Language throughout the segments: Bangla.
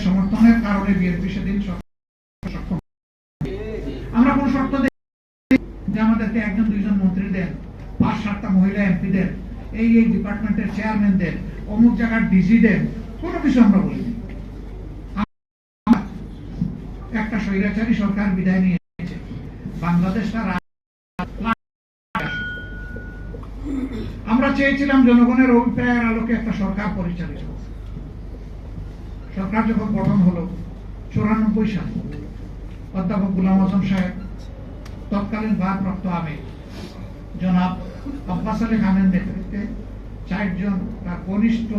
সমর্থনের কারণে বিএনপি সেদিন সক্ষম। আমরা কোন শর্ত দেই যে আমাদেরকে একজন দুইজন মন্ত্রী দেন, 5-7টা মহিলা এমপি দেন, এই ডিপার্টমেন্টের চেয়ারম্যান দেন, অমুক জায়গার ডিসি দেন, কোনো কিছু আমরা বলিনি। একটা স্বৈরাচারী সরকার বিদায় নিয়েছে, বাংলাদেশটা আমরা চেয়েছিলাম জনগণের অভিপ্রায়ের আলোকে একটা সরকার পরিচালিত। সরকার যখন গঠন হলো 94 সালে, অধ্যাপক গোলাম আজম সাহেব তৎকালীন ভারপ্রাপ্ত আমির জনাব আব্বাস আলী খানের নেতৃত্বে 4 জন তার কনিষ্ঠ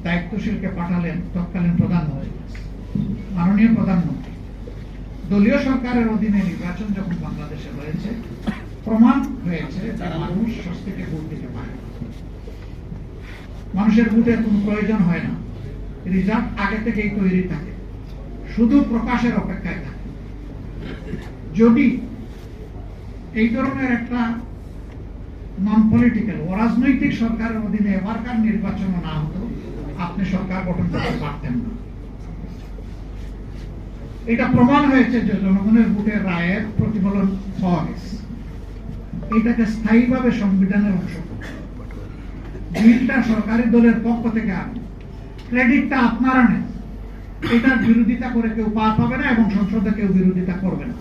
দায়িত্বশীলকে পাঠালেন তৎকালীন প্রধানমন্ত্রী, মাননীয় প্রধানমন্ত্রী। দলীয় সরকারের অধীনে নির্বাচন যখন বাংলাদেশে হয়েছে, প্রমাণ হয়েছে যে মানুষ স্বস্তিকে ভোট দিতে পারে। মানুষের ভোটের কোনো প্রয়োজন হয় না, রিজাল্ট আগে থেকেই তৈরি থাকে, শুধু প্রকাশের অপেক্ষায় থাকে। যদি এই ধরনের একটা নন পলিটিক্যাল অরাজনৈতিক সরকারের অধীনে এবারকার নির্বাচন না হতো, আপনি সরকার গঠন করতে পারতেন না। এটা প্রমাণ হয়েছে যে জনগণের ভোটের রায়ের প্রতিফলন হওয়া গেছে। এটাকে স্থায়ীভাবে সংবিধানের অংশ। বিলটা সরকারি দলের পক্ষ থেকে আনে, ক্রেডিটটা আপনারা নেন, এটার বিরোধিতা করে কেউ পার পাবে না এবং সংসদে কেউ বিরোধিতা করবে না।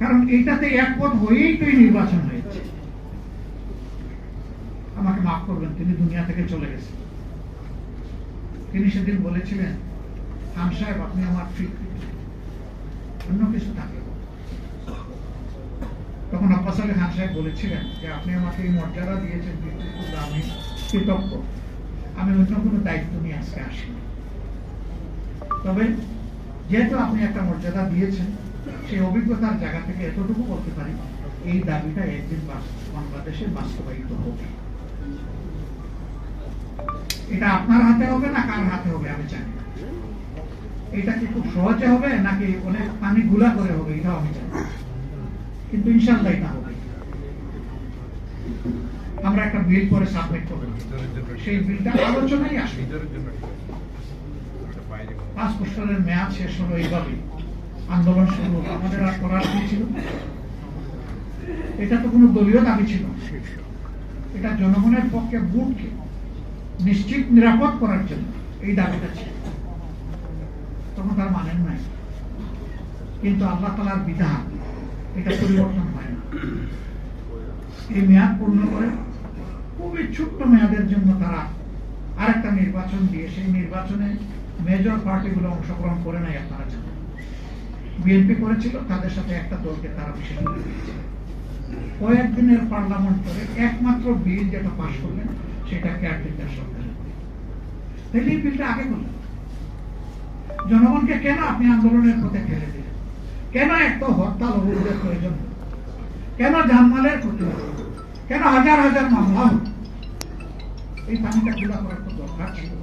কারণ এইটাতে একমত হয়েই তো নির্বাচন হয়েছে। আমাকে মাফ করবেন, তিনি দুনিয়া থেকে চলে গেছেন। তিনি সেদিন বলেছিলেন, খান সাহেব আপনি আমার ঠিক, অন্য কিছু থাকে। তখন আব্বাস আলী খান সাহেব বলেছিলেন যে আপনি আমাকে এই মর্যাদা দিয়েছেন, আমি কৃতজ্ঞ, আমি অন্য কোনো দায়িত্ব নিয়ে আজকে আসিনি। তবে যেহেতু আপনি একটা মর্যাদা দিয়েছেন, সেই অভিজ্ঞতার জায়গা থেকে এতটুকু বলতে পারি, এই দাবিটা একদিন বাংলাদেশে বাস্তবায়িত হবে। এটা আপনার হাতে হবে না কার হাতে হবে আমি জানি না। এটা কি খুব সহজে হবে নাকি অনেক পানি গুলা করে হবে এটাও আমি জানি, কিন্তু ইনশাআল্লাহ এটা হবে। আমরা একটা বিল করে সাবমিট করব, সেই বিলটা আলোচনায় আসবে। 5 বছরের মেয়াদ শেষ হলো, এইভাবে আন্দোলন শুরু হলো। আমাদের আর করার কি ছিল? এটা তো কোনো দলীয় দাবি ছিল, এটা জনগণের পক্ষে ভোটকে নিশ্চিত নিরাপদ করার জন্য এই দাবিটা ছিল। তখন তার মানেন নাই, কিন্তু আল্লাহ তাআলার বিধান, এটা পরিবর্তন হয় না। এই মেয়াদ পূর্ণ করে খুবই ছোট্ট মেয়াদের জন্য তারা আরেকটা নির্বাচন দিয়ে, সেই নির্বাচনে মেজর পার্টিগুলো অংশগ্রহণ করে নাই। আপনারা জানেন বিএনপি করেছিল, তাদের সাথে একটা দলকে তারা বিশেষ করে দিয়েছে। কয়েকদিনের পার্লামেন্ট করে একমাত্র বিল যেটা পাশ করলেন সেটা কেয়ারটেকার সরকার। তাহলে এই বিলটা আগে করলেন। জনগণকে কেন আপনি আন্দোলনের পথে ঠেলে দিলেন? কেন এত হরতাল অবরোধের প্রয়োজন? কেন জানমালের ক্ষতি হল? কেন হাজার হাজার মামলা হল? এই পানিটা খোলা করার তো দরকার ছিল।